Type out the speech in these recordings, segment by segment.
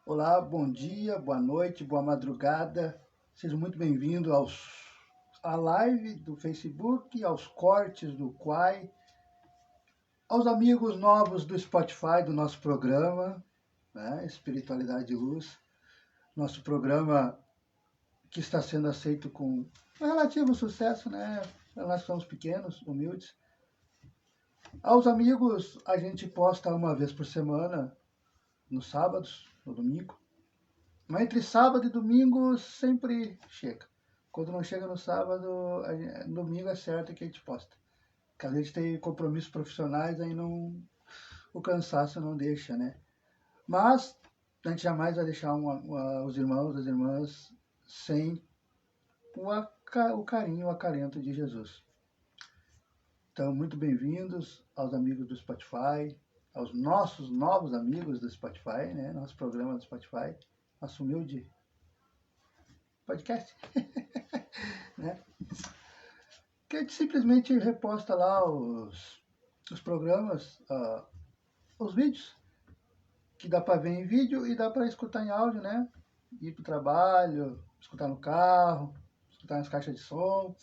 Olá, bom dia, boa noite, boa madrugada. Sejam muito bem-vindos à live do Facebook, aos cortes do Quai, aos amigos novos do Spotify, do nosso programa, né, Espiritualidade e Luz. Nosso programa que está sendo aceito com relativo sucesso, né? Nós somos pequenos, humildes. Aos amigos, a gente posta uma vez por semana, nos sábados, no domingo. Mas entre sábado e domingo sempre chega. Quando não chega no sábado, domingo é certo que a gente posta. Porque a gente tem compromissos profissionais, aí não, o cansaço não deixa, né? Mas a gente jamais vai deixar os irmãos, as irmãs, sem o carinho, o acalento de Jesus. Então, muito bem-vindos aos amigos do Spotify, aos nossos novos amigos do Spotify, né? Nosso programa do Spotify, nosso humilde podcast. Né? Que a gente simplesmente reposta lá os programas, os vídeos, que dá para ver em vídeo e dá para escutar em áudio, né? Ir para o trabalho, escutar no carro, escutar nas caixas de som.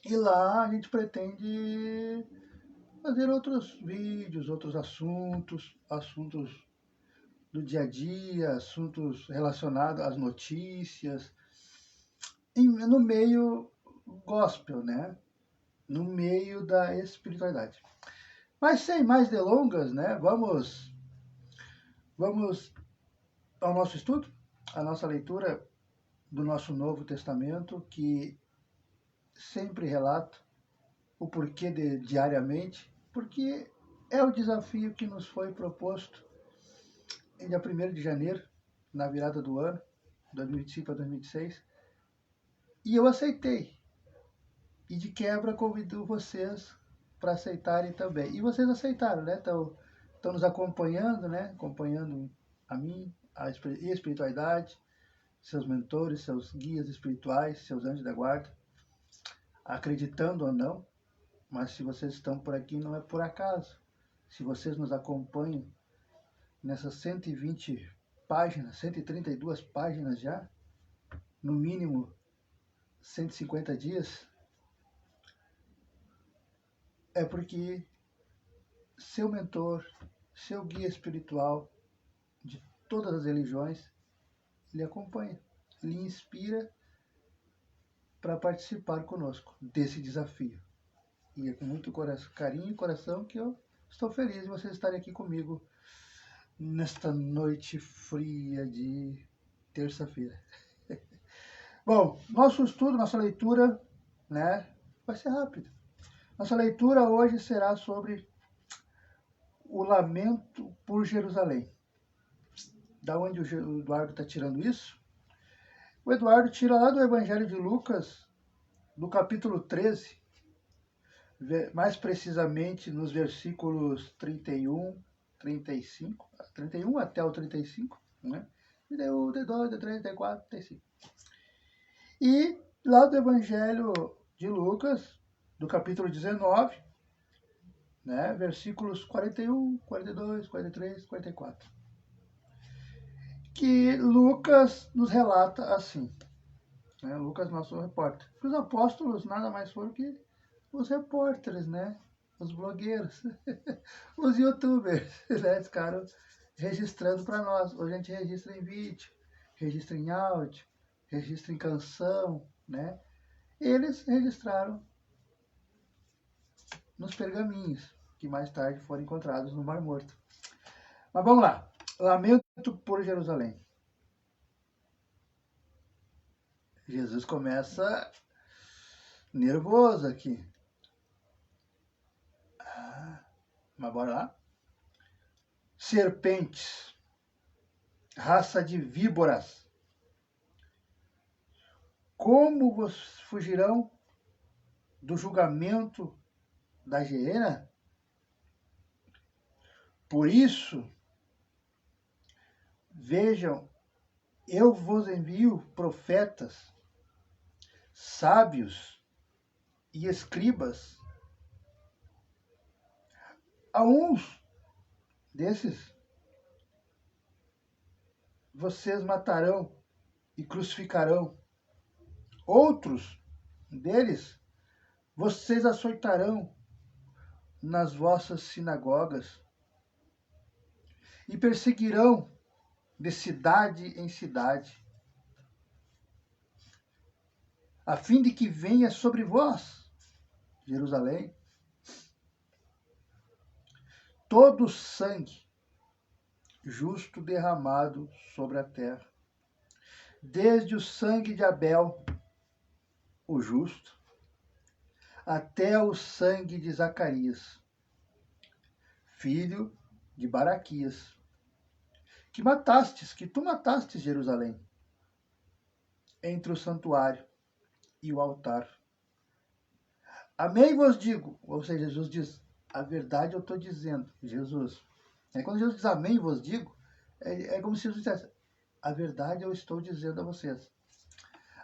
E lá a gente pretende fazer outros vídeos, outros assuntos do dia a dia, assuntos relacionados às notícias, no meio gospel, né? No meio da espiritualidade. Mas sem mais delongas, né? Vamos ao nosso estudo, à nossa leitura do nosso Novo Testamento, que sempre relato o porquê diariamente, porque é o desafio que nos foi proposto em dia 1º de janeiro, na virada do ano, 2005 a 2006, e eu aceitei. E de quebra convido vocês para aceitarem também. E vocês aceitaram, né? Estão nos acompanhando, né? Acompanhando a mim, a espiritualidade, seus mentores, seus guias espirituais, seus anjos da guarda, acreditando ou não, mas se vocês estão por aqui não é por acaso. Se vocês nos acompanham nessas 120 páginas, 132 páginas já, no mínimo 150 dias, é porque seu mentor, seu guia espiritual de todas as religiões, lhe acompanha, lhe inspira para participar conosco desse desafio. E é com muito carinho e coração que eu estou feliz de vocês estarem aqui comigo nesta noite fria de terça-feira. Bom, nosso estudo, nossa leitura, né, vai ser rápido. Nossa leitura hoje será sobre o lamento por Jerusalém. Da onde o Eduardo está tirando isso? O Eduardo tira lá do Evangelho de Lucas, do capítulo 13, mais precisamente nos versículos 31, 35, 31 até o 35, né? D1, D2, D3, D4, D5. E lá do Evangelho de Lucas, do capítulo 19, né? Versículos 41, 42, 43, 44. Que Lucas nos relata assim. Né? Lucas, nosso repórter. Os apóstolos nada mais foram que os repórteres, né? Os blogueiros, os youtubers, né? Eles ficaram registrando para nós. Hoje a gente registra em vídeo, registra em áudio, registra em canção, né? Eles registraram nos pergaminhos, que mais tarde foram encontrados no Mar Morto. Mas vamos lá. Lamento por Jerusalém. Jesus começa nervoso aqui. Mas bora lá. Serpentes, raça de víboras, como vocês fugirão do julgamento da hiena? Por isso, vejam, eu vos envio profetas, sábios e escribas. A uns desses vocês matarão e crucificarão. Outros deles vocês açoitarão nas vossas sinagogas e perseguirão de cidade em cidade, a fim de que venha sobre vós, Jerusalém, todo o sangue justo derramado sobre a terra, desde o sangue de Abel, o justo, até o sangue de Zacarias, filho de Baraquias, que tu matastes, Jerusalém, entre o santuário e o altar. Amém vos digo, ou seja, Jesus diz, a verdade eu estou dizendo, Jesus. Quando Jesus diz amém vos digo, é como se Jesus dissesse, a verdade eu estou dizendo a vocês.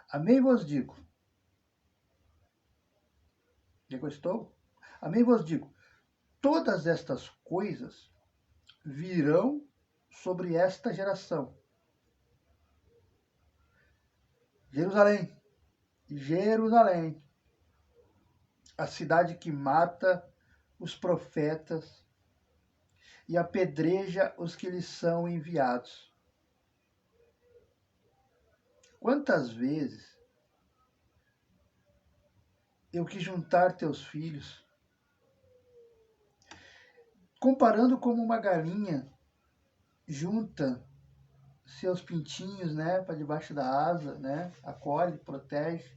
Amém vos digo. Já que eu estou? Amém vos digo. Todas estas coisas virão sobre esta geração. Jerusalém, Jerusalém, a cidade que mata os profetas e apedreja os que lhes são enviados. Quantas vezes eu quis juntar teus filhos, comparando como uma galinha junta seus pintinhos, né, para debaixo da asa, né, acolhe, protege.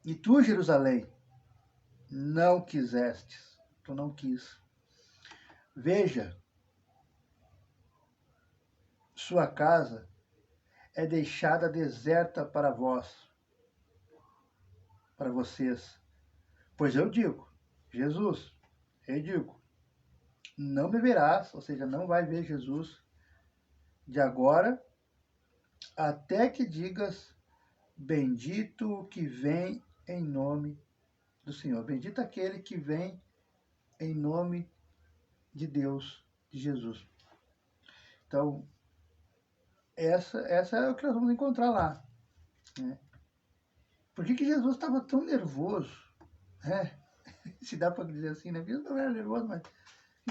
E tu, Jerusalém, não quisestes, tu não quis. Veja, sua casa é deixada deserta para vós, para vocês. Pois eu digo, Jesus, eu digo, não me verás, ou seja, não vai ver Jesus de agora até que digas, bendito o que vem em nome do Senhor. Bendito aquele que vem em nome de Deus, de Jesus. Então, essa é o que nós vamos encontrar lá. Né? Por que Jesus estava tão nervoso? Né? Se dá para dizer assim, né? Jesus não era nervoso, mas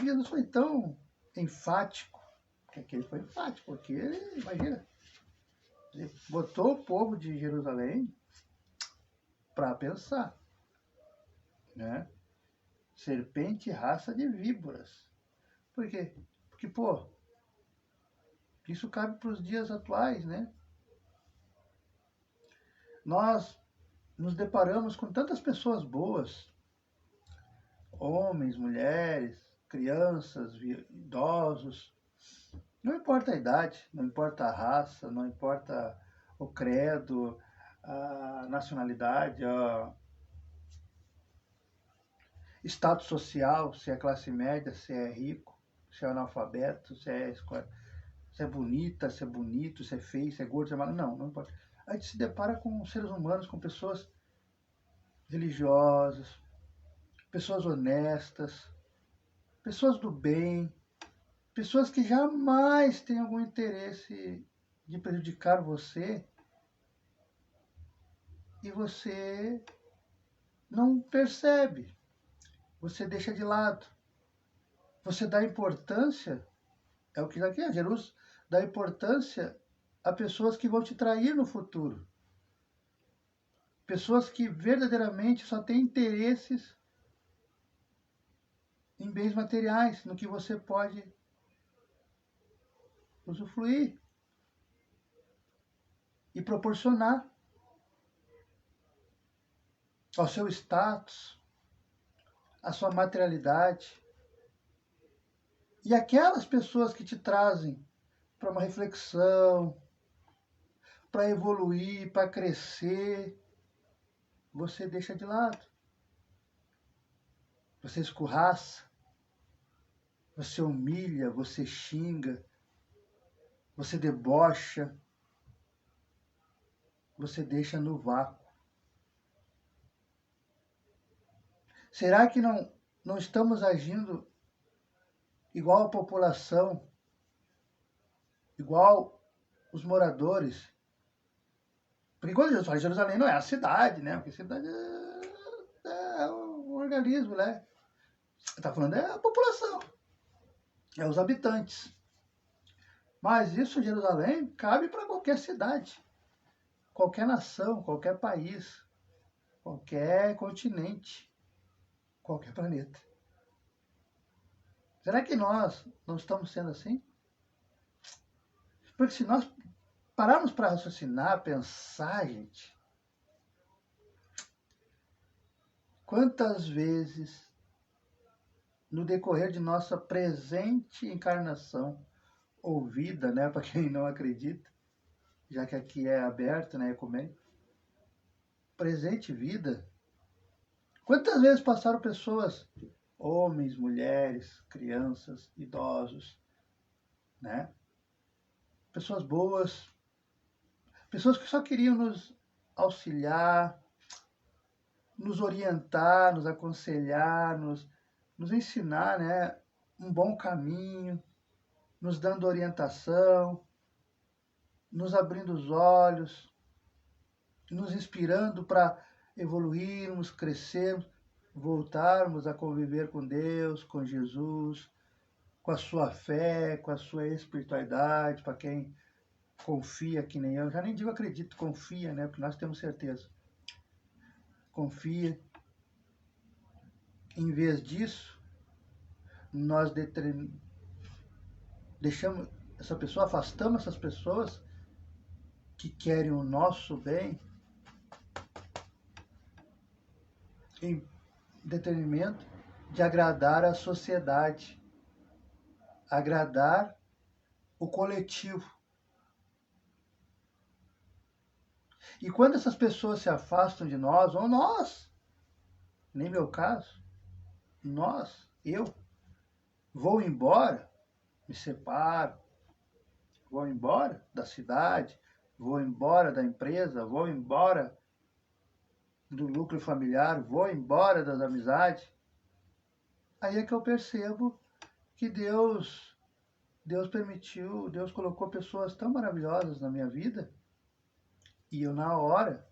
Jesus foi tão enfático. Porque ele foi enfático, porque ele, imagina, ele botou o povo de Jerusalém para pensar. Né? Serpente e raça de víboras. Por quê? Porque, pô, isso cabe para os dias atuais, né? Nós nos deparamos com tantas pessoas boas, homens, mulheres, crianças, idosos, não importa a idade, não importa a raça, não importa o credo, a nacionalidade, o status social, se é classe média, se é rico, se é analfabeto, se é bonita, se é bonito, se é feio, se é gordo, se é magro, não importa. A gente se depara com seres humanos, com pessoas religiosas, pessoas honestas, pessoas do bem, pessoas que jamais têm algum interesse de prejudicar você e você não percebe, você deixa de lado, você dá importância, é o que aqui é Jesus, dá importância a pessoas que vão te trair no futuro, pessoas que verdadeiramente só têm interesses em bens materiais, no que você pode usufruir e proporcionar ao seu status, à sua materialidade. E aquelas pessoas que te trazem para uma reflexão, para evoluir, para crescer, você deixa de lado. Você escorraça, você humilha, você xinga, você debocha, você deixa no vácuo. Será que não estamos agindo igual a população, igual os moradores. Porque quando Jesus fala Jerusalém, não é a cidade, né? Porque a cidade é um organismo, né? Está falando é a população, é os habitantes. Mas isso, Jerusalém, cabe para qualquer cidade, qualquer nação, qualquer país, qualquer continente, qualquer planeta. Será que nós não estamos sendo assim? Porque se nós pararmos para raciocinar, pensar, gente, quantas vezes no decorrer de nossa presente encarnação ou vida, né, para quem não acredita, já que aqui é aberto, né, ecumênico, presente vida, quantas vezes passaram pessoas, homens, mulheres, crianças, idosos, né, pessoas boas, pessoas que só queriam nos auxiliar, nos orientar, nos aconselhar, nos ensinar, né, um bom caminho, nos dando orientação, nos abrindo os olhos, nos inspirando para evoluirmos, crescermos, voltarmos a conviver com Deus, com Jesus, com a sua fé, com a sua espiritualidade, para quem confia que nem eu, já nem digo acredito, confia, né? Porque nós temos certeza. Confia. Em vez disso, nós deixamos essa pessoa, afastamos essas pessoas que querem o nosso bem em detrimento de agradar a sociedade, agradar o coletivo. E quando essas pessoas se afastam de nós, ou nós, nem meu caso, eu, vou embora, me separo, vou embora da cidade, vou embora da empresa, vou embora do núcleo familiar, vou embora das amizades, aí é que eu percebo que Deus permitiu, Deus colocou pessoas tão maravilhosas na minha vida, e eu na hora,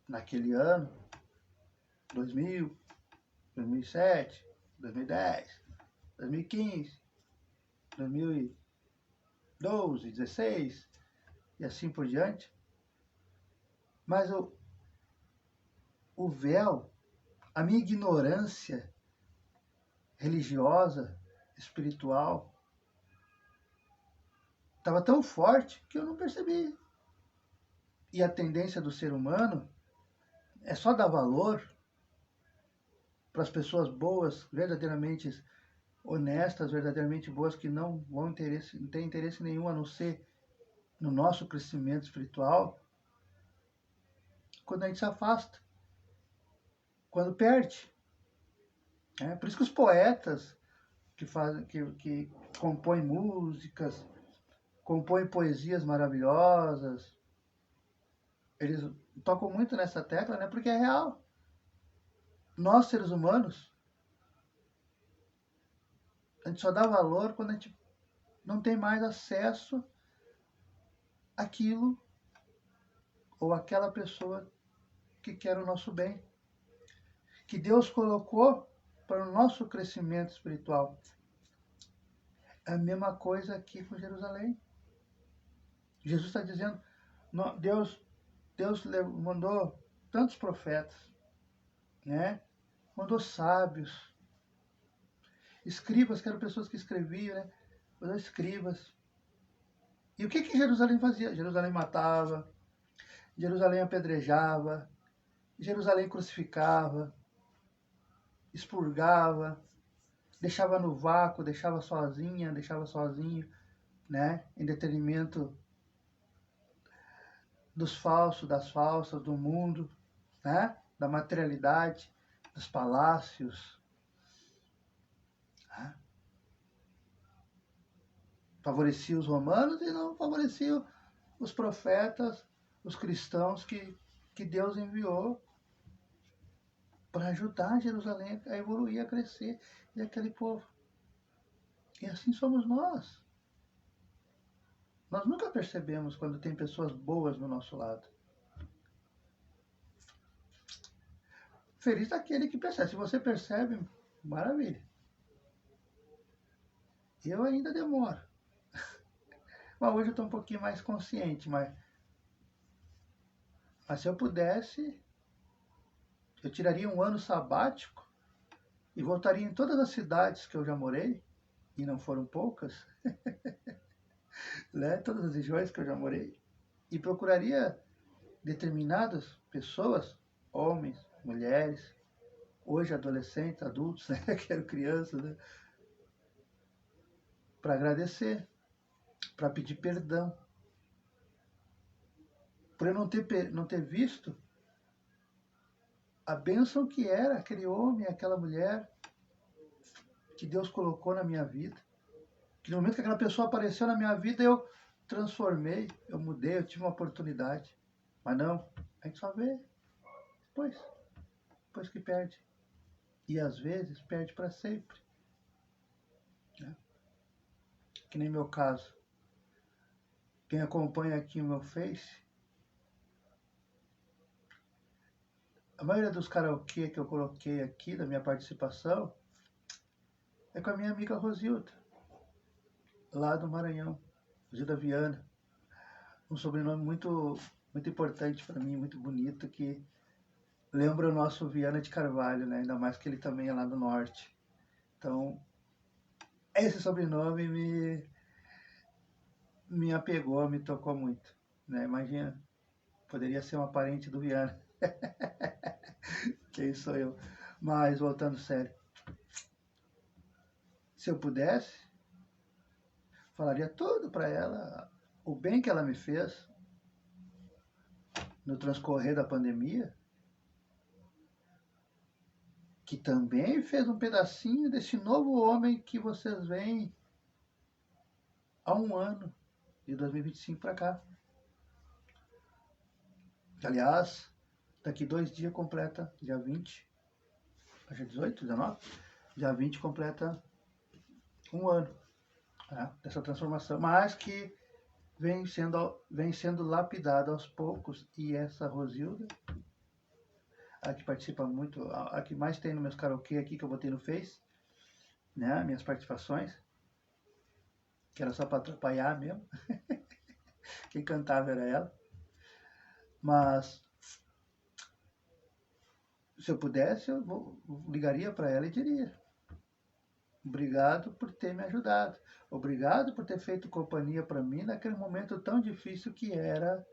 naquele ano, 2000, 2007, 2010, 2015, 2012, 16 e assim por diante. Mas o véu, a minha ignorância religiosa, espiritual, estava tão forte que eu não percebi. E a tendência do ser humano é só dar valor para as pessoas boas, verdadeiramente honestas, verdadeiramente boas, que não vão não têm interesse nenhum a não ser no nosso crescimento espiritual, quando a gente se afasta, quando perde. Por isso que os poetas que compõem músicas, compõem poesias maravilhosas, eles tocam muito nessa tecla, né? Porque é real. Nós, seres humanos, a gente só dá valor quando a gente não tem mais acesso àquilo ou àquela pessoa que quer o nosso bem, que Deus colocou para o nosso crescimento espiritual. É a mesma coisa aqui com Jerusalém. Jesus está dizendo, Deus mandou tantos profetas, né? Mandou sábios, escribas, que eram pessoas que escreviam, né? Mandou escribas. E o que Jerusalém fazia? Jerusalém matava, Jerusalém apedrejava, Jerusalém crucificava, expurgava, deixava no vácuo, deixava sozinha, deixava sozinho, né? Em detrimento dos falsos, das falsas, do mundo, né? Da materialidade, dos palácios. Né? Favorecia os romanos e não favorecia os profetas, os cristãos que Deus enviou para ajudar Jerusalém a evoluir, a crescer, e aquele povo. E assim somos nós. Nós nunca percebemos quando tem pessoas boas no nosso lado. Feliz daquele que percebe. Se você percebe, maravilha. Eu ainda demoro. Mas hoje eu estou um pouquinho mais consciente. Mas se eu pudesse, eu tiraria um ano sabático e voltaria em todas as cidades que eu já morei, e não foram poucas, né? Todas as regiões que eu já morei, e procuraria determinadas pessoas, homens, mulheres, hoje adolescentes, adultos, né? Que eram crianças, né? Para agradecer, para pedir perdão, por eu não ter visto a bênção que era aquele homem, aquela mulher que Deus colocou na minha vida. Que no momento que aquela pessoa apareceu na minha vida, eu transformei, eu mudei, eu tive uma oportunidade. Mas não, a gente só vê depois que perde. E às vezes perde para sempre. Né? Que nem meu caso. Quem acompanha aqui o meu Face, a maioria dos karaokê que eu coloquei aqui, da minha participação, é com a minha amiga Rosilda, lá do Maranhão, Rosilda Viana. Um sobrenome muito importante para mim, muito bonito, que lembra o nosso Viana de Carvalho, né? Ainda mais que ele também é lá do norte. Então, esse sobrenome me apegou, me tocou muito. Né? Imagina, poderia ser uma parente do Viana. Quem sou eu? Mas, voltando sério, se eu pudesse, falaria tudo para ela, o bem que ela me fez no transcorrer da pandemia, que também fez um pedacinho desse novo homem que vocês veem há um ano, de 2025 para cá. Aliás, daqui 2 dias completa, dia 20, hoje é 18, 19, dia 20 completa um ano, né, dessa transformação, mas que vem sendo lapidada aos poucos. E essa Rosilda, a que participa muito, a que mais tem nos meus karaokê aqui que eu botei no Face, né, minhas participações, que era só para atrapalhar mesmo, quem cantava era ela. Mas se eu pudesse, ligaria para ela e diria: obrigado por ter me ajudado. Obrigado por ter feito companhia para mim naquele momento tão difícil que era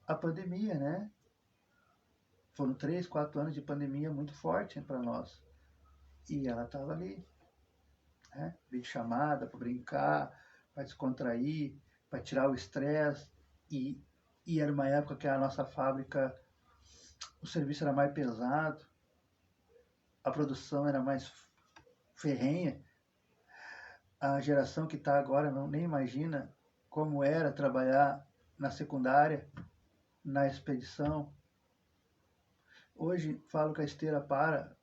a pandemia, né? Foram 3, 4 anos de pandemia muito forte para nós. E ela estava ali, né? Vídeo chamada para brincar, para descontrair, para tirar o estresse. E era uma época que a nossa fábrica, o serviço era mais pesado, a produção era mais ferrenha. A geração que está agora nem imagina como era trabalhar na secundária, na expedição. Hoje falo que a esteira para,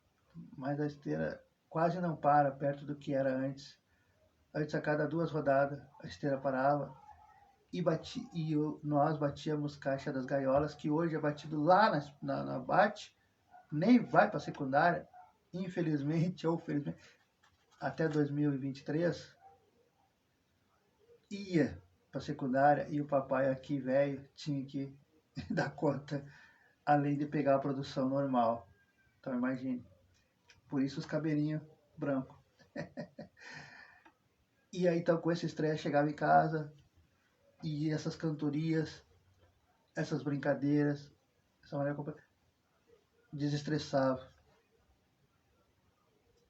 mas a esteira quase não para perto do que era antes. Antes, a cada 2 rodadas, a esteira parava nós batíamos caixa das gaiolas, que hoje é batido lá na bate, nem vai para a secundária, infelizmente ou felizmente. Até 2023, ia para a secundária e o papai aqui, velho, tinha que dar conta, além de pegar a produção normal. Então, imagine. Por isso os cabelinhos brancos. E aí, então, com esse estresse, chegava em casa e essas cantorias, essas brincadeiras, essa maneira desestressava.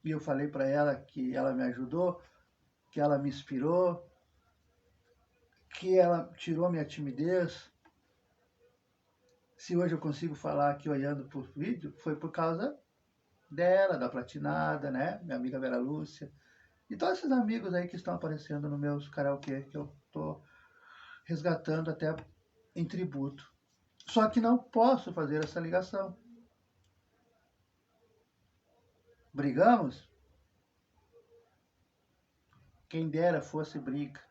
E eu falei para ela que ela me ajudou, que ela me inspirou, que ela tirou minha timidez. Se hoje eu consigo falar aqui olhando por vídeo, foi por causa dela, da Platinada, né? Minha amiga Vera Lúcia. E todos esses amigos aí que estão aparecendo no meus karaokê, que eu estou resgatando até em tributo. Só que não posso fazer essa ligação. Brigamos? Quem dera fosse briga.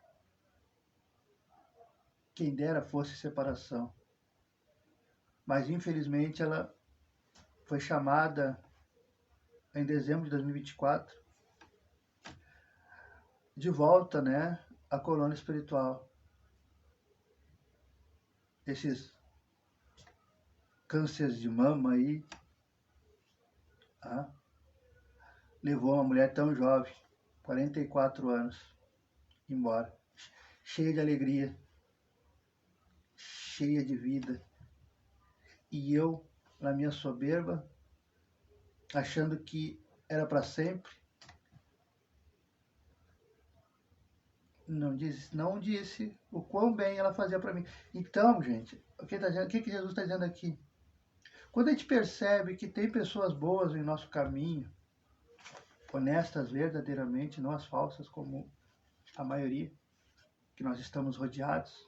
Quem dera fosse separação. Mas, infelizmente, ela foi chamada em dezembro de 2024 de volta, né, à colônia espiritual. Esses cânceres de mama aí, tá? Levou uma mulher tão jovem, 44 anos, embora, cheia de alegria, cheia de vida. E eu, na minha soberba, achando que era para sempre, não disse o quão bem ela fazia para mim. Então, gente, o que Jesus está dizendo aqui? Quando a gente percebe que tem pessoas boas em nosso caminho, honestas verdadeiramente, não as falsas como a maioria, que nós estamos rodeados,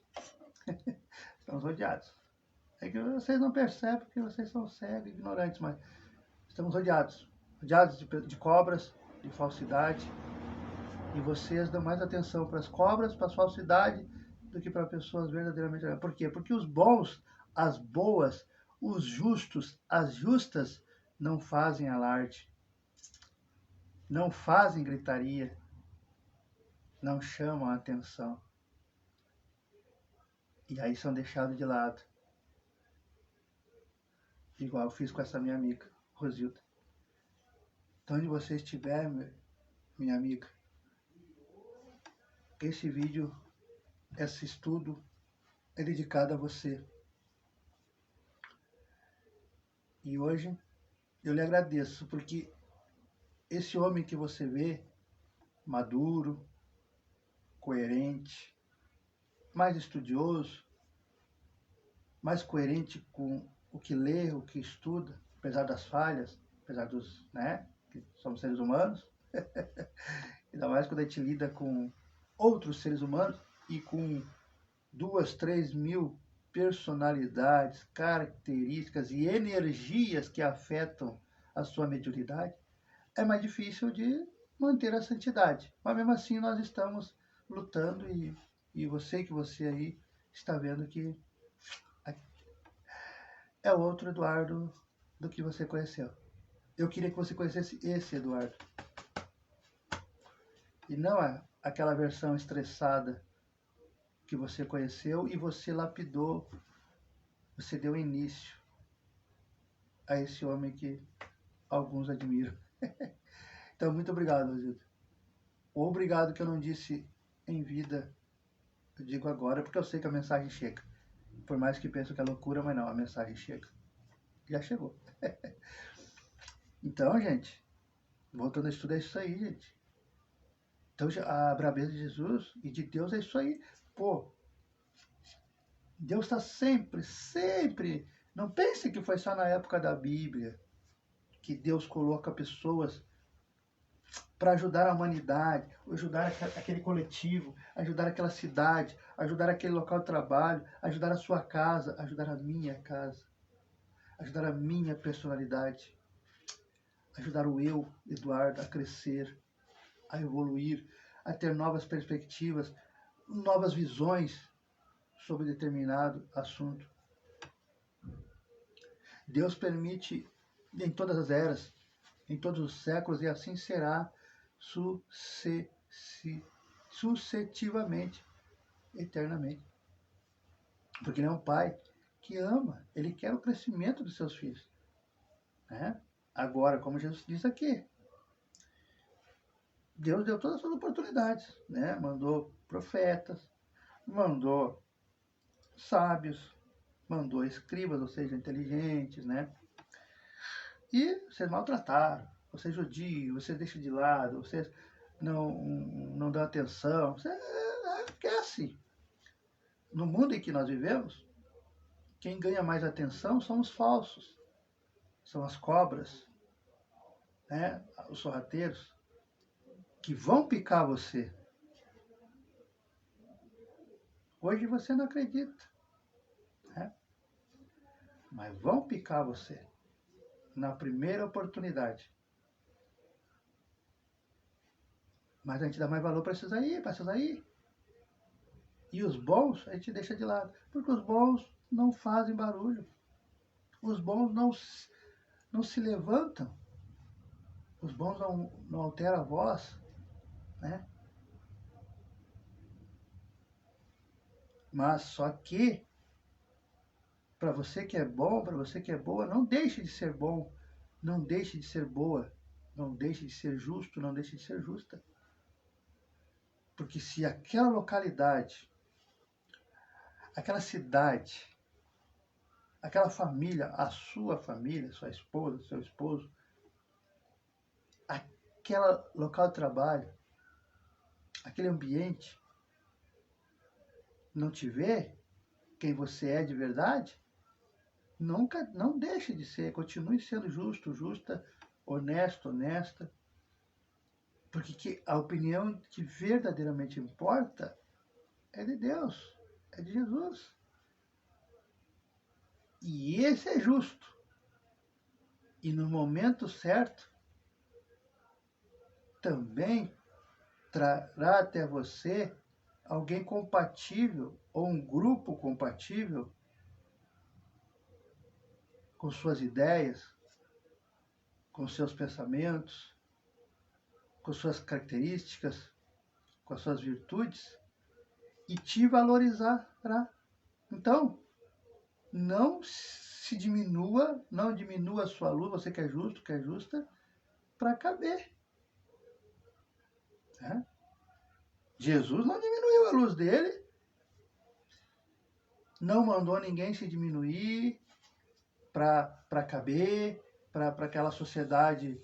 estamos rodeados. É que vocês não percebem porque vocês são cegos, ignorantes, mas estamos rodeados. Rodeados de cobras, de falsidade. E vocês dão mais atenção para as cobras, para as falsidades, do que para pessoas verdadeiramente. Por quê? Porque os bons, as boas, os justos, as justas, não fazem alarde. Não fazem gritaria. Não chamam a atenção. E aí são deixados de lado. Igual eu fiz com essa minha amiga, Rosilda. Então, onde você estiver, minha amiga, esse vídeo, esse estudo é dedicado a você. E hoje eu lhe agradeço, porque esse homem que você vê, maduro, coerente, mais estudioso, mais coerente com o que lê, o que estuda, apesar das falhas, apesar dos, né, que somos seres humanos, ainda mais quando a gente lida com outros seres humanos e com 2, 3 mil personalidades, características e energias que afetam a sua mediunidade, é mais difícil de manter a santidade. Mas mesmo assim nós estamos lutando e você que você aí está vendo que é outro Eduardo do que você conheceu. Eu queria que você conhecesse esse Eduardo. E não aquela versão estressada que você conheceu e você lapidou, você deu início a esse homem que alguns admiram. Então, muito obrigado, Rosilda. Obrigado que eu não disse em vida, eu digo agora, porque eu sei que a mensagem chega. Por mais que pense que é loucura, mas não, a mensagem chega. Já chegou. Então, gente, voltando a estudar, é isso aí, gente. Então, a brabeza de Jesus e de Deus é isso aí. Pô, Deus está sempre, sempre. Não pense que foi só na época da Bíblia que Deus coloca pessoas para ajudar a humanidade, ajudar aquele coletivo, ajudar aquela cidade, ajudar aquele local de trabalho, ajudar a sua casa, ajudar a minha casa, ajudar a minha personalidade, ajudar o eu, Eduardo, a crescer, a evoluir, a ter novas perspectivas, novas visões sobre determinado assunto. Deus permite em todas as eras, em todos os séculos, e assim será sucessivamente, eternamente. Porque Ele é um Pai que ama, Ele quer o crescimento dos seus filhos. Né? Agora, como Jesus diz aqui, Deus deu todas as suas oportunidades, né? Mandou profetas, mandou sábios, mandou escribas, ou seja, inteligentes, né? E vocês maltrataram, você é judio, você deixa de lado, você não dá atenção, você esquece. No mundo em que nós vivemos, quem ganha mais atenção são os falsos, são as cobras, né? Os sorrateiros, que vão picar você. Hoje você não acredita, né? Mas vão picar você na primeira oportunidade. Mas a gente dá mais valor para esses aí, para essas aí. E os bons a gente deixa de lado. Porque os bons não fazem barulho. Os bons não se levantam. Os bons não alteram a voz, né? Mas só que, para você que é bom, para você que é boa, não deixe de ser bom, não deixe de ser boa, não deixe de ser justo, não deixe de ser justa. Porque se aquela localidade, aquela cidade, aquela família, a sua família, sua esposa, seu esposo, aquela local de trabalho, aquele ambiente, não te vê quem você é de verdade, não deixe de ser, continue sendo justo, justa, honesto, honesta, porque a opinião que verdadeiramente importa é de Deus, é de Jesus. E esse é justo. E no momento certo, também trará até você alguém compatível ou um grupo compatível com suas ideias, com seus pensamentos, com suas características, com as suas virtudes e te valorizará. Então, não se diminua, não diminua a sua luz, você que é justo, que é justa, para caber. Né? Jesus não diminuiu a luz dele, não mandou ninguém se diminuir para caber, para aquela sociedade.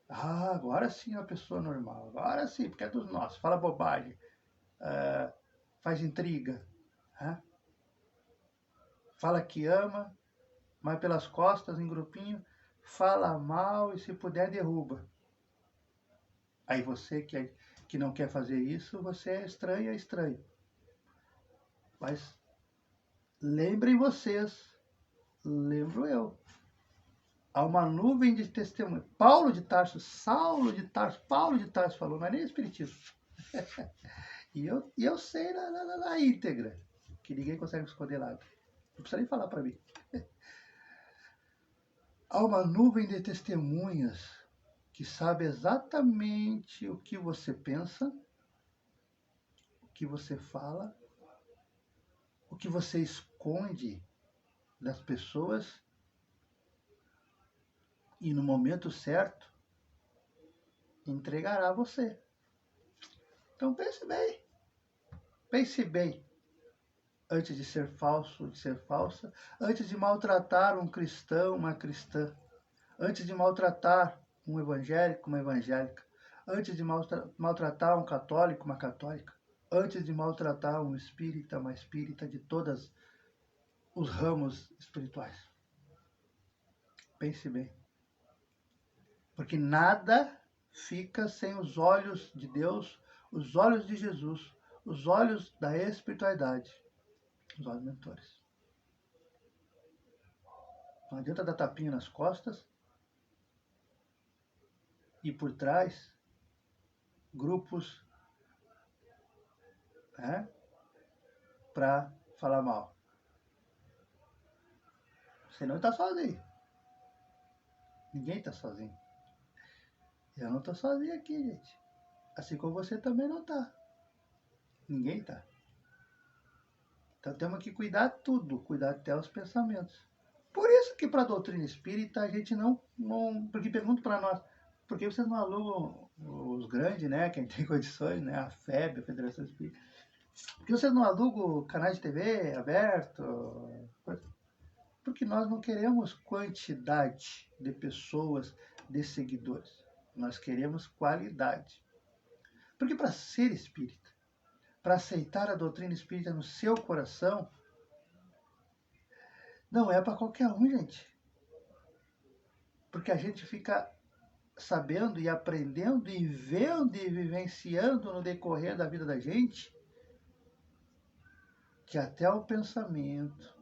Ah, agora sim é uma pessoa normal, agora sim, porque é dos nossos, fala bobagem, faz intriga, né? Fala que ama, mas pelas costas, em grupinho, fala mal e se puder derruba. Aí você que não quer fazer isso, você é estranho, é estranho. Mas lembrem vocês, lembro eu, há uma nuvem de testemunho. Paulo de Tarso, Saulo de Tarso, Paulo de Tarso falou, não é nem espiritismo. E eu sei na íntegra, que ninguém consegue esconder nada. Não precisa nem falar para mim. Há uma nuvem de testemunhas que sabe exatamente o que você pensa, o que você fala, o que você esconde das pessoas e no momento certo entregará a você. Então pense bem antes de ser falso, de ser falsa, antes de maltratar um cristão, uma cristã, antes de maltratar um evangélico, uma evangélica, antes de maltratar um católico, uma católica, antes de maltratar um espírita, uma espírita de todos os ramos espirituais. Pense bem. Porque nada fica sem os olhos de Deus, os olhos de Jesus, os olhos da espiritualidade, os olhos mentores. Não adianta dar tapinha nas costas e por trás grupos, né, para falar mal. Você não está sozinho. Ninguém está sozinho. Eu não estou sozinho aqui, gente. Assim como você também não está. Ninguém está. Então temos que cuidar tudo, cuidar até os pensamentos. Por isso que para a doutrina espírita a gente não porque perguntam para nós, por que vocês não alugam os grandes, né, quem tem condições, né, a FEB, a Federação Espírita, por que vocês não alugam canais de TV aberto? Porque nós não queremos quantidade de pessoas, de seguidores. Nós queremos qualidade. Porque para ser espírita, para aceitar a doutrina espírita no seu coração, não é para qualquer um, gente. Porque a gente fica sabendo e aprendendo e vendo e vivenciando no decorrer da vida da gente que até o pensamento,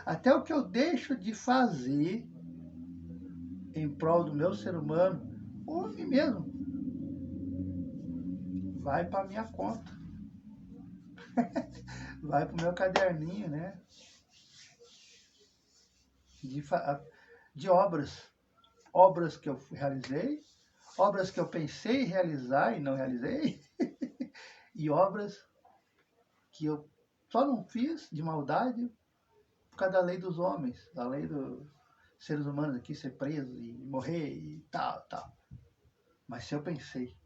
até o que eu deixo de fazer em prol do meu ser humano, ou em mim mesmo, vai para minha conta, vai para o meu caderninho, né? De obras que eu realizei, obras que eu pensei em realizar e não realizei, e obras que eu só não fiz de maldade por causa da lei dos homens, da lei dos seres humanos aqui, ser preso e morrer e tal, tal. Mas se eu pensei,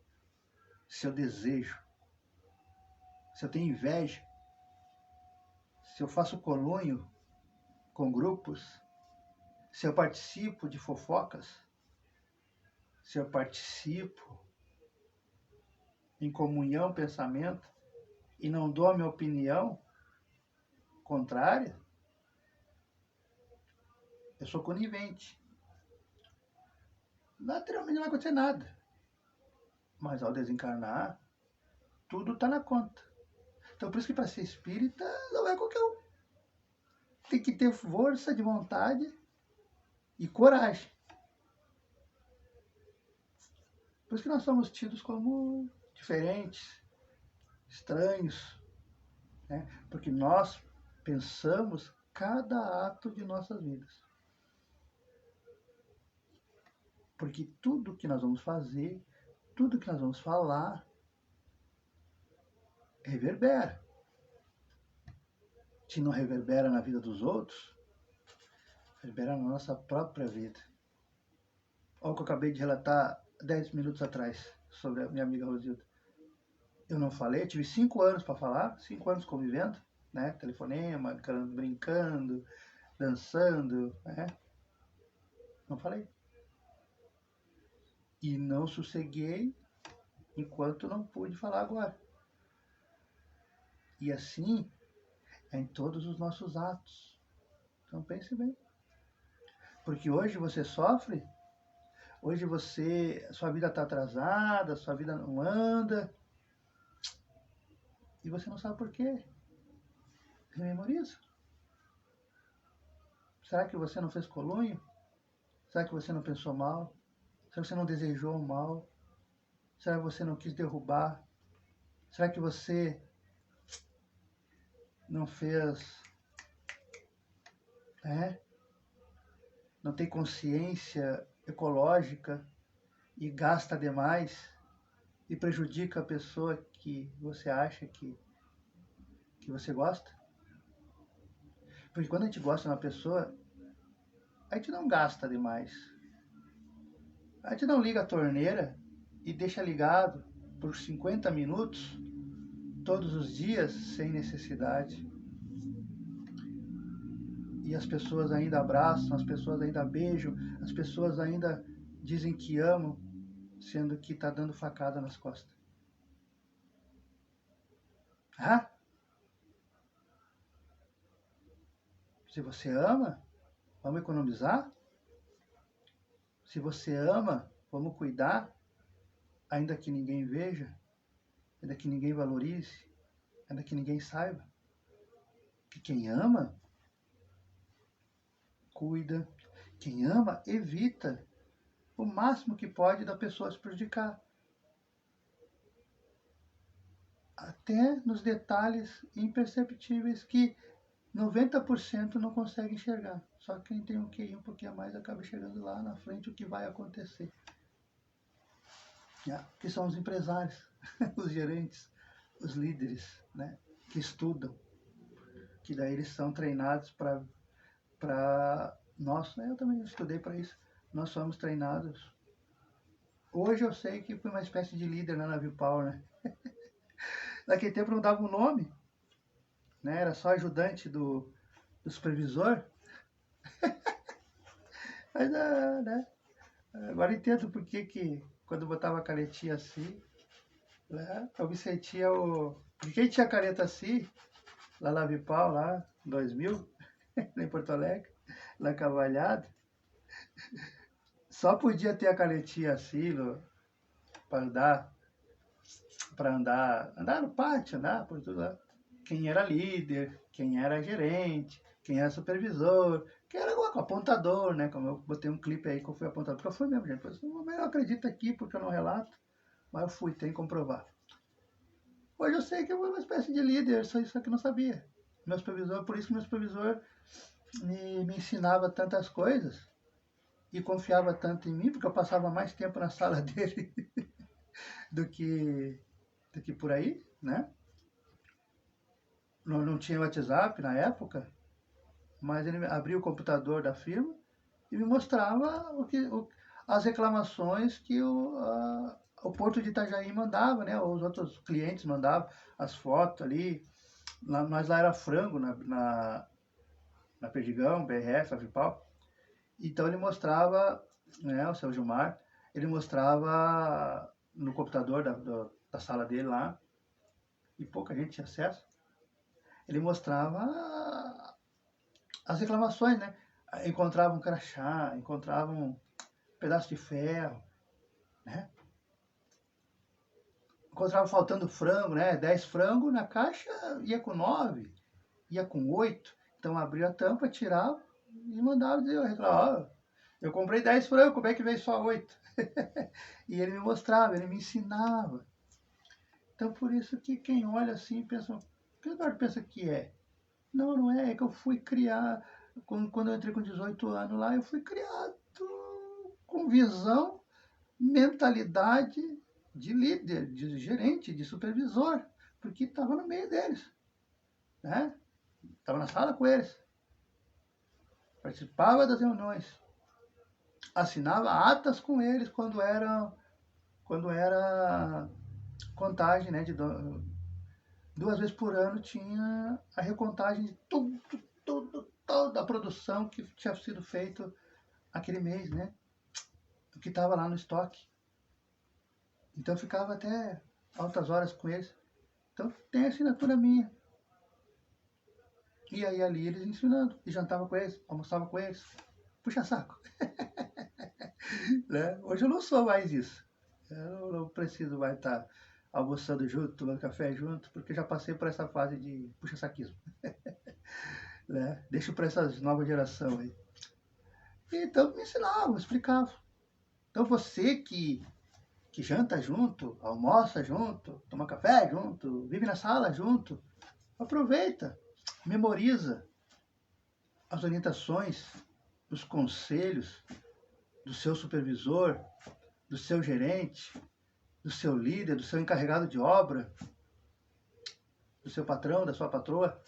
se eu desejo, se eu tenho inveja, se eu faço colunho com grupos, se eu participo de fofocas, se eu participo em comunhão, pensamento, e não dou a minha opinião contrária, eu sou conivente. Naturalmente não vai acontecer nada. Mas ao desencarnar, tudo está na conta. Então por isso que para ser espírita não é qualquer um. Tem que ter força de vontade e coragem. Por isso que nós somos tidos como diferentes, estranhos, né? Porque nós pensamos cada ato de nossas vidas. Porque tudo que nós vamos fazer, tudo que nós vamos falar, reverbera. Se não reverbera na vida dos outros, reverbera na nossa própria vida. Olha o que eu acabei de relatar 10 minutos atrás sobre a minha amiga Rosilda. Eu não falei, eu tive 5 anos para falar, 5 anos convivendo, né? Telefonema, brincando, dançando, né? Não falei. E não sosseguei enquanto não pude falar agora. E assim é em todos os nossos atos. Então pense bem. Porque hoje você sofre, hoje sua vida está atrasada, sua vida não anda, e você não sabe por quê. Rememoriza. Será que você não fez colunho? Será que você não pensou mal? Será que você não desejou o mal? Será que você não quis derrubar? Será que você não fez, não tem consciência ecológica e gasta demais e prejudica a pessoa que você acha que você gosta? Porque quando a gente gosta de uma pessoa, a gente não gasta demais. A gente não liga a torneira e deixa ligado por 50 minutos todos os dias sem necessidade. E as pessoas ainda abraçam, as pessoas ainda beijam, as pessoas ainda dizem que amam, sendo que está dando facada nas costas. Ah? Se você ama, vamos economizar? Se você ama, vamos cuidar, ainda que ninguém veja, ainda que ninguém valorize, ainda que ninguém saiba. Que quem ama, cuida. Quem ama, evita o máximo que pode da pessoa se prejudicar. Até nos detalhes imperceptíveis que 90% não consegue enxergar. Só quem tem um QI um pouquinho a mais acaba enxergando lá na frente o que vai acontecer. Que são os empresários, os gerentes, os líderes, né? Que estudam. Que daí eles são treinados para nós, né? Eu também estudei para isso. Nós somos treinados. Hoje eu sei que fui uma espécie de líder na Navio Power, né? Naquele tempo não dava um nome, né? Era só ajudante do supervisor. Mas, né? Agora entendo por que quando eu botava a canetinha assim, né? Eu me sentia o... Porque quem tinha caneta assim, lá na Vipal, lá, 2000, em Porto Alegre, na Cavalhada, só podia ter a canetinha assim, para andar no pátio, andar por tudo lá. Quem era líder, quem era gerente, quem era supervisor, quem era apontador, né? Como eu botei um clipe aí que eu fui apontador, porque eu fui mesmo, gente. Eu não acredito aqui porque eu não relato, mas eu fui, tem que comprovar. Hoje eu sei que eu fui uma espécie de líder, só isso que eu não sabia. Meu supervisor, por isso que meu supervisor me ensinava tantas coisas e confiava tanto em mim, porque eu passava mais tempo na sala dele do que, do que por aí, né? Não tinha WhatsApp na época, mas ele abria o computador da firma e me mostrava as reclamações que o Porto de Itajaí mandava, né? Os outros clientes mandavam as fotos ali. Nós lá era frango na Perdigão, BRF, Avipau. Então ele mostrava, né, o seu Gilmar, ele mostrava no computador da sala dele lá, e pouca gente tinha acesso, ele mostrava as reclamações, né? Encontrava um crachá, encontrava um pedaço de ferro, né? Encontrava faltando frango, né? 10 frangos na caixa, ia com 9, ia com 8. Então abria a tampa, tirava e mandava dizer, eu reclamava, eu comprei 10 frangos, como é que veio só 8? E ele me mostrava, ele me ensinava. Então por isso que quem olha assim pensa, o que o Eduardo pensa que é? Não, não é, é que eu fui criar, quando eu entrei com 18 anos lá, eu fui criado com visão, mentalidade de líder, de gerente, de supervisor, porque estava no meio deles, né? Estava na sala com eles, participava das reuniões, assinava atas com eles quando era contagem, né? Duas vezes por ano tinha a recontagem de toda a produção que tinha sido feito aquele mês, né? O que estava lá no estoque. Então eu ficava até altas horas com eles. Então tem a assinatura minha. E aí ali eles ensinando. E jantava com eles, almoçava com eles. Puxa saco. Né? Hoje eu não sou mais isso. Eu não preciso mais estar almoçando junto, tomando café junto, porque já passei por essa fase de puxa-saquismo. Né? Deixo para essas novas gerações aí. Então me ensinavam, explicavam. Então você que janta junto, almoça junto, toma café junto, vive na sala junto, aproveita, memoriza as orientações, os conselhos do seu supervisor, do seu gerente, do seu líder, do seu encarregado de obra, do seu patrão, da sua patroa,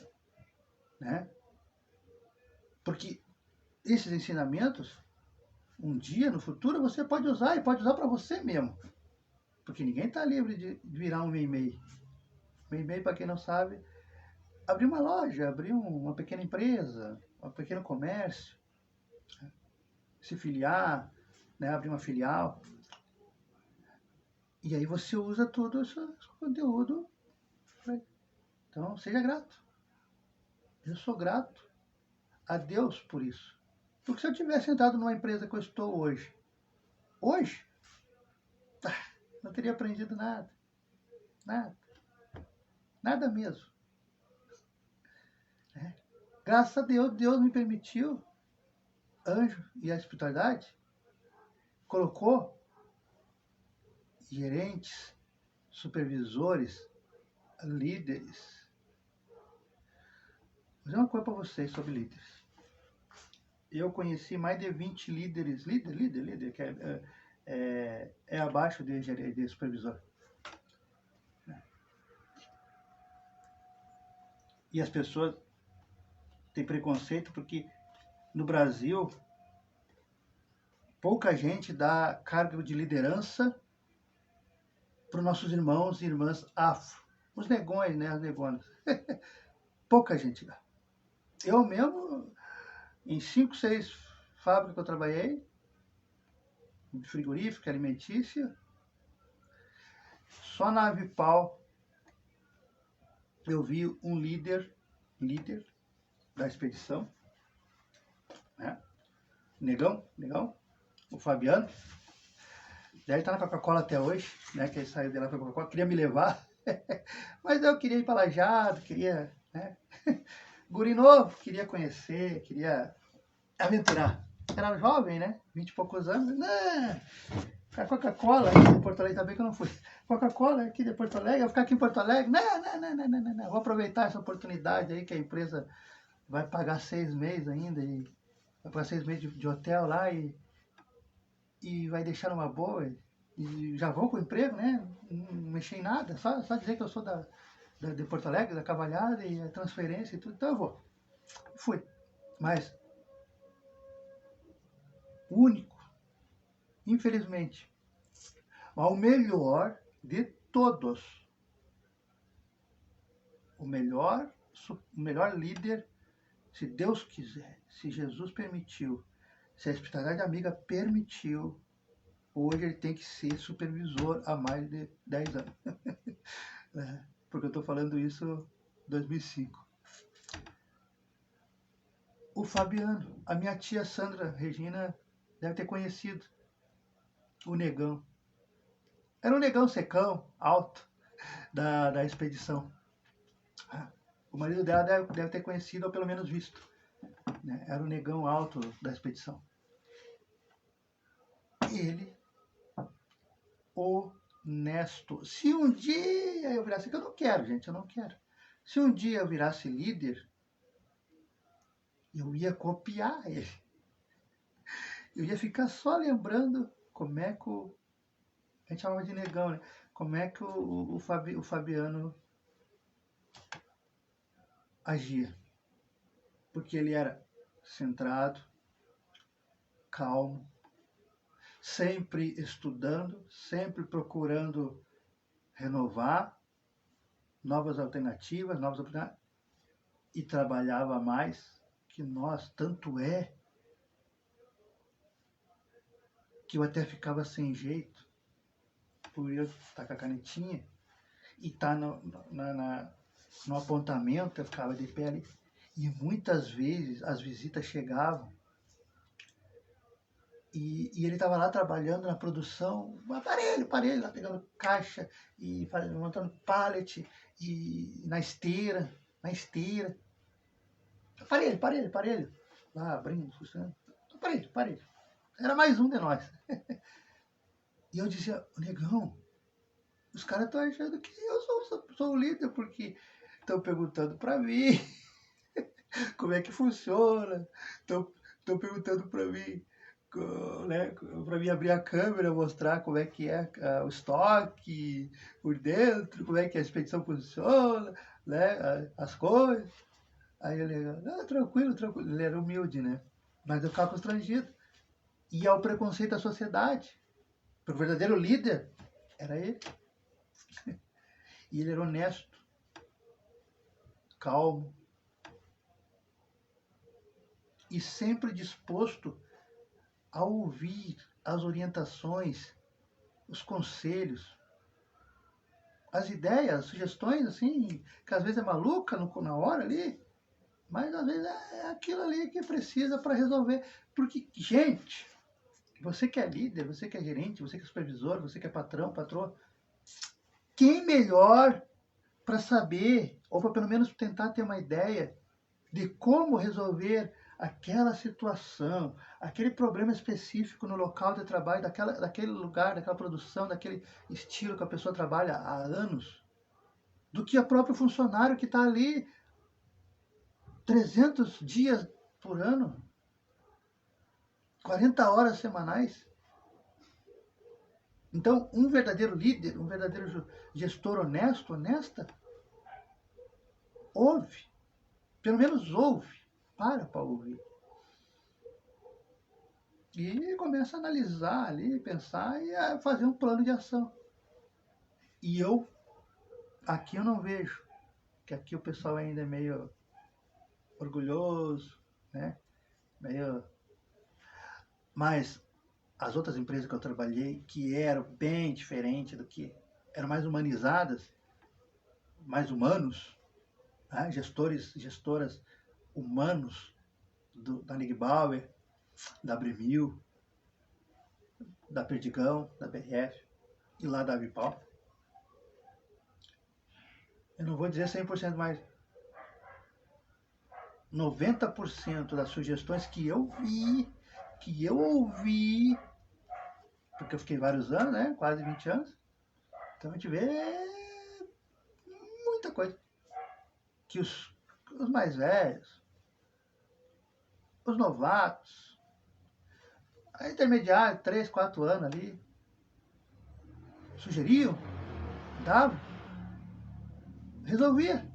né? Porque esses ensinamentos, um dia no futuro você pode usar e pode usar para você mesmo. Porque ninguém está livre de virar um MEI. MEI, para quem não sabe, abrir uma loja, abrir uma pequena empresa, um pequeno comércio, se filiar, né, abrir uma filial. E aí você usa todo esse conteúdo. Então, seja grato. Eu sou grato a Deus por isso. Porque se eu tivesse entrado numa empresa que eu estou hoje, não teria aprendido nada. Nada. Nada mesmo. Graças a Deus, Deus me permitiu, anjo e a espiritualidade, colocou gerentes, supervisores, líderes. Vou dizer uma coisa para vocês sobre líderes. Eu conheci mais de 20 líderes, líder, que é abaixo de supervisor. E as pessoas têm preconceito porque no Brasil pouca gente dá cargo de liderança para os nossos irmãos e irmãs afro. Os negões, né? As negonas. Pouca gente dá. Eu mesmo, em 5, 6 fábricas que eu trabalhei, frigorífica, alimentícia, só na Avipau eu vi um líder da expedição, né? Negão, o Fabiano. Deve estar na Coca-Cola até hoje, né? Que ele saiu de lá para Coca-Cola, queria me levar, mas eu queria ir para Lajado, queria, né? Guri novo, queria conhecer, queria aventurar. Era jovem, né? 20 e poucos anos. Não, A Coca-Cola aqui de Porto Alegre, também que eu não fui. Coca-Cola aqui de Porto Alegre, eu vou ficar aqui em Porto Alegre? Não. Vou aproveitar essa oportunidade aí que a empresa vai pagar 6 meses ainda, e vai pagar 6 meses de hotel lá e vai deixar numa boa. E já vou com o emprego, né? Não mexi em nada, só dizer que eu sou de Porto Alegre, da Cavalhada, e a transferência e tudo, então eu vou. Fui. Mas o único, infelizmente, o melhor de todos, o melhor líder, se Deus quiser, se Jesus permitiu, se a espiritualidade amiga permitiu, hoje ele tem que ser supervisor há mais de 10 anos. Porque eu estou falando isso em 2005. O Fabiano, a minha tia Sandra Regina deve ter conhecido o negão. Era um negão secão, alto, da expedição. O marido dela deve ter conhecido, ou pelo menos visto. Né? Era o negão alto da expedição. Ele, honesto. Se um dia eu virasse... Eu não quero, gente, eu não quero. Se um dia eu virasse líder, eu ia copiar ele. Eu ia ficar só lembrando como é que a gente chamava de negão, né? Como é que o Fabiano agia. Porque ele era centrado, calmo, sempre estudando, sempre procurando renovar novas alternativas, e trabalhava mais que nós. Tanto é que eu até ficava sem jeito por eu estar com a canetinha e estar no apontamento. Eu ficava de pé ali. E muitas vezes as visitas chegavam e ele estava lá trabalhando na produção, aparelho, lá pegando caixa e montando pallet e na esteira. Aparelho. Lá abrindo, funcionando. Aparelho. Era mais um de nós. E eu dizia, negão, os caras estão achando que eu sou o líder, porque estão perguntando para mim como é que funciona, estão perguntando para mim, né, para mim abrir a câmera, mostrar como é que é o estoque por dentro, como é que a expedição funciona, né, as coisas. Aí ele, tranquilo, ele era humilde, né? Mas eu ficava constrangido. E é o preconceito da sociedade. Porque o verdadeiro líder era ele. E ele era honesto, calmo e sempre disposto a ouvir as orientações, os conselhos, as ideias, as sugestões, assim, que às vezes é maluca na hora ali, mas às vezes é aquilo ali que precisa para resolver. Porque, gente, você que é líder, você que é gerente, você que é supervisor, você que é patrão, patroa, quem melhor para saber, ou para pelo menos tentar ter uma ideia de como resolver aquela situação, aquele problema específico no local de trabalho, daquele lugar, daquela produção, daquele estilo que a pessoa trabalha há anos, do que o próprio funcionário que está ali 300 dias por ano, 40 horas semanais. Então, um verdadeiro líder, um verdadeiro gestor honesto, honesta, ouve, pelo menos ouve, para ouvir. E começa a analisar ali, pensar e a fazer um plano de ação. E aqui eu não vejo, que aqui o pessoal ainda é meio orgulhoso, né? Mas as outras empresas que eu trabalhei, que eram bem diferentes do que, eram mais humanizadas, mais humanos, né? Gestoras humanos, da Nigbauer, da Bremil, da Perdigão, da BRF e lá da Avipal. Eu não vou dizer 100%, mas 90% das sugestões que eu vi, que eu ouvi, porque eu fiquei vários anos, né? Quase 20 anos. Então a gente vê muita coisa. Que os mais velhos, os novatos, a intermediária, 3, 4 anos ali, sugeriam, davam, resolvia.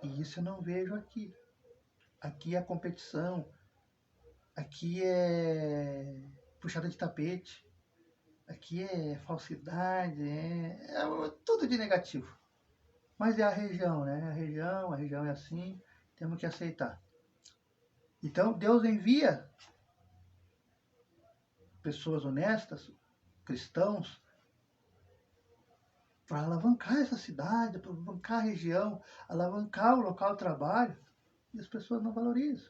E isso eu não vejo aqui. Aqui é competição, aqui é puxada de tapete, aqui é falsidade, é tudo de negativo. Mas é a região, né? A região é assim, temos que aceitar. Então Deus envia pessoas honestas, cristãos, para alavancar essa cidade, para alavancar a região, alavancar o local de trabalho, e as pessoas não valorizam.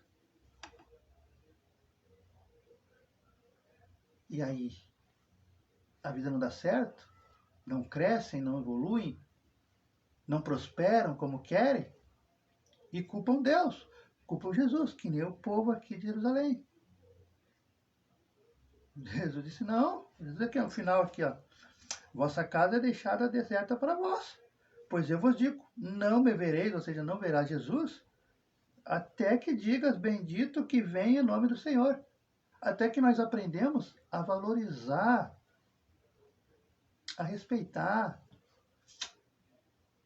E aí, a vida não dá certo, não crescem, não evoluem, não prosperam como querem, e culpam Deus, culpam Jesus, que nem o povo aqui de Jerusalém. Jesus disse, não, Jesus aqui no final aqui, ó, vossa casa é deixada deserta para vós. Pois eu vos digo, não me vereis, ou seja, não verás Jesus, até que digas, bendito que vem em nome do Senhor. Até que nós aprendemos a valorizar, a respeitar.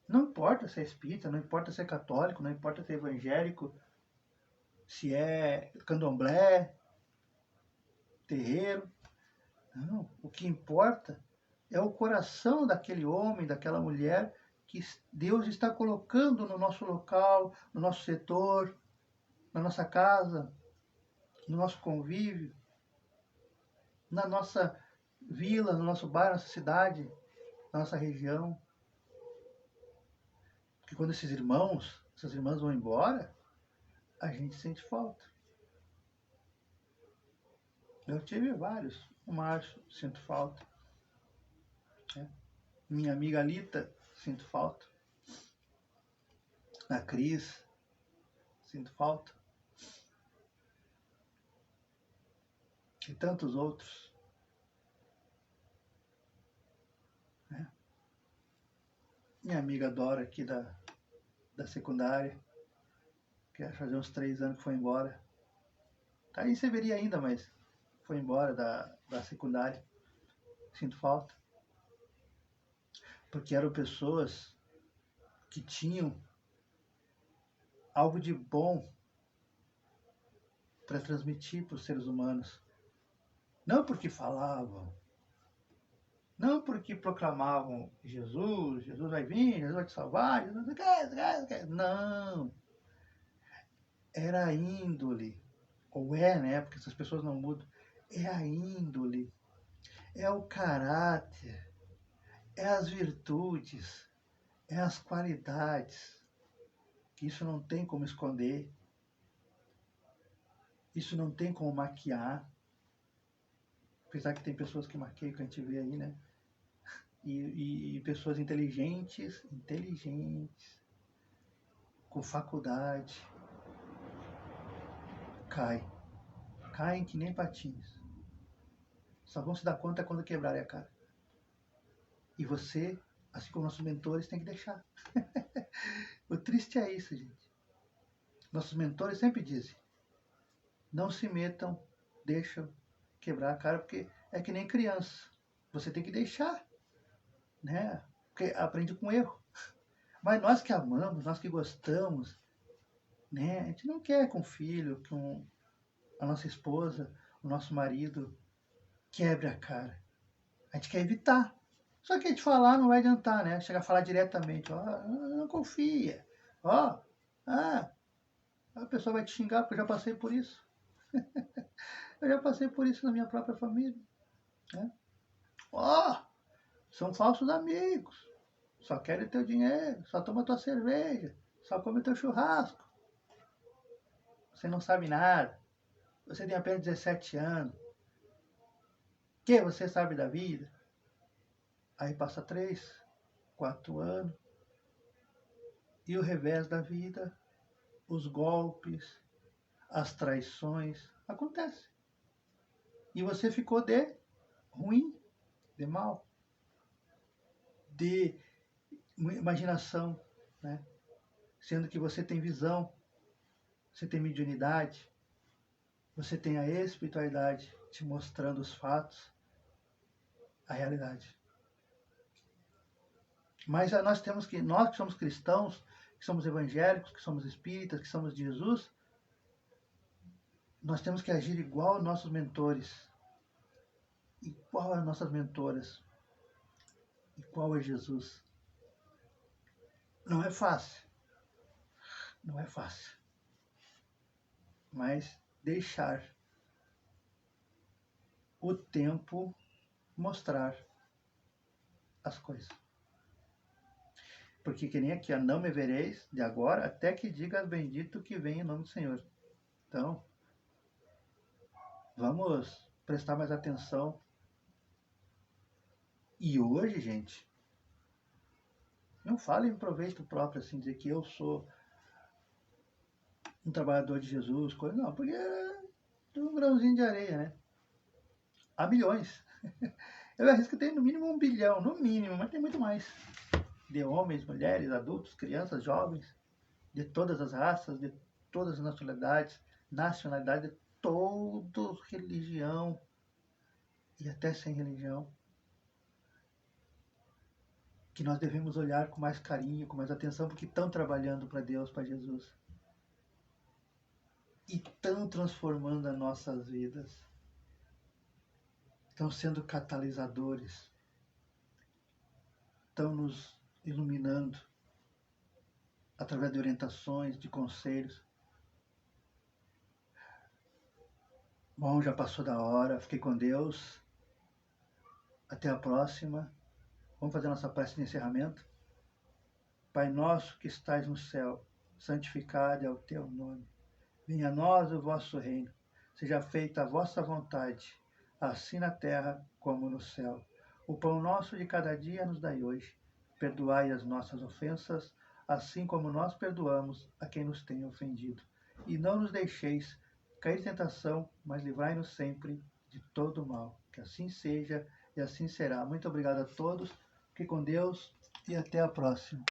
Não importa se é espírita, não importa se é católico, não importa se é evangélico, se é candomblé, terreiro. Não, o que importa é o coração daquele homem, daquela mulher que Deus está colocando no nosso local, no nosso setor, na nossa casa, no nosso convívio, na nossa vila, no nosso bairro, na nossa cidade, na nossa região. Porque quando esses irmãos, essas irmãs vão embora, a gente sente falta. Eu tive vários. O Márcio, sinto falta. Minha amiga Lita, sinto falta. A Cris, sinto falta. E tantos outros. Minha amiga Dora aqui da secundária, que ia fazer uns 3 anos que foi embora. Tá aí em Severi ainda, mas foi embora da secundária. Sinto falta. Porque eram pessoas que tinham algo de bom para transmitir para os seres humanos. Não porque falavam, não porque proclamavam Jesus, Jesus vai vir, Jesus vai te salvar, Jesus não quer. Não. Era a índole, ou é, né? Porque essas pessoas não mudam. É a índole, é o caráter, é as virtudes, é as qualidades. Que isso não tem como esconder. Isso não tem como maquiar. Apesar que tem pessoas que maquiam, que a gente vê aí, né? E pessoas inteligentes, com faculdade, caem que nem patins. Só vão se dar conta quando quebrarem a cara. E você, assim como nossos mentores, tem que deixar. O triste é isso, gente. Nossos mentores sempre dizem, não se metam, deixam quebrar a cara, porque é que nem criança. Você tem que deixar, né? Porque aprende com erro. Mas nós que amamos, nós que gostamos, né? A gente não quer com o filho, com a nossa esposa, o nosso marido quebre a cara. A gente quer evitar. Só que a gente falar não vai adiantar, né? Chegar a falar diretamente, ó, não confia, ó, a pessoa vai te xingar porque eu já passei por isso. Eu já passei por isso na minha própria família, né? Ó, são falsos amigos, só querem teu dinheiro, só toma tua cerveja, só come teu churrasco. Você não sabe nada, você tem apenas 17 anos. O que você sabe da vida? Aí passa 3, 4 anos, e o revés da vida, os golpes, as traições, Acontece. E você ficou de ruim, de mal, de imaginação, né? Sendo que você tem visão, você tem mediunidade, você tem a espiritualidade te mostrando os fatos, a realidade. Mas nós que somos cristãos, que somos evangélicos, que somos espíritas, que somos de Jesus, nós temos que agir igual aos nossos mentores, igual às nossas mentoras, igual a Jesus. Não é fácil, não é fácil, mas deixar o tempo mostrar as coisas. Porque que nem aqui, não me vereis de agora até que diga bendito que vem em nome do Senhor. Então, vamos prestar mais atenção. E hoje, gente, não fale em proveito próprio, assim, dizer que eu sou um trabalhador de Jesus, coisa, não, porque é um grãozinho de areia, né? Há milhões. Eu arrisco que tem no mínimo 1 bilhão, no mínimo, mas tem muito mais. De homens, mulheres, adultos, crianças, jovens, de todas as raças, de todas as nacionalidades, de toda religião e até sem religião, que nós devemos olhar com mais carinho, com mais atenção, porque estão trabalhando para Deus, para Jesus. E estão transformando as nossas vidas. Estão sendo catalisadores. Estão nos iluminando através de orientações, de conselhos. Bom, já passou da hora. Fiquei com Deus. Até a próxima. Vamos fazer a nossa prece de encerramento. Pai nosso que estais no céu, santificado é o teu nome. Venha a nós o vosso reino. Seja feita a vossa vontade, assim na terra como no céu. O pão nosso de cada dia nos dai hoje. Perdoai as nossas ofensas, assim como nós perdoamos a quem nos tem ofendido. E não nos deixeis cair em tentação, mas livrai-nos sempre de todo mal. Que assim seja e assim será. Muito obrigado a todos. Fique com Deus e até a próxima.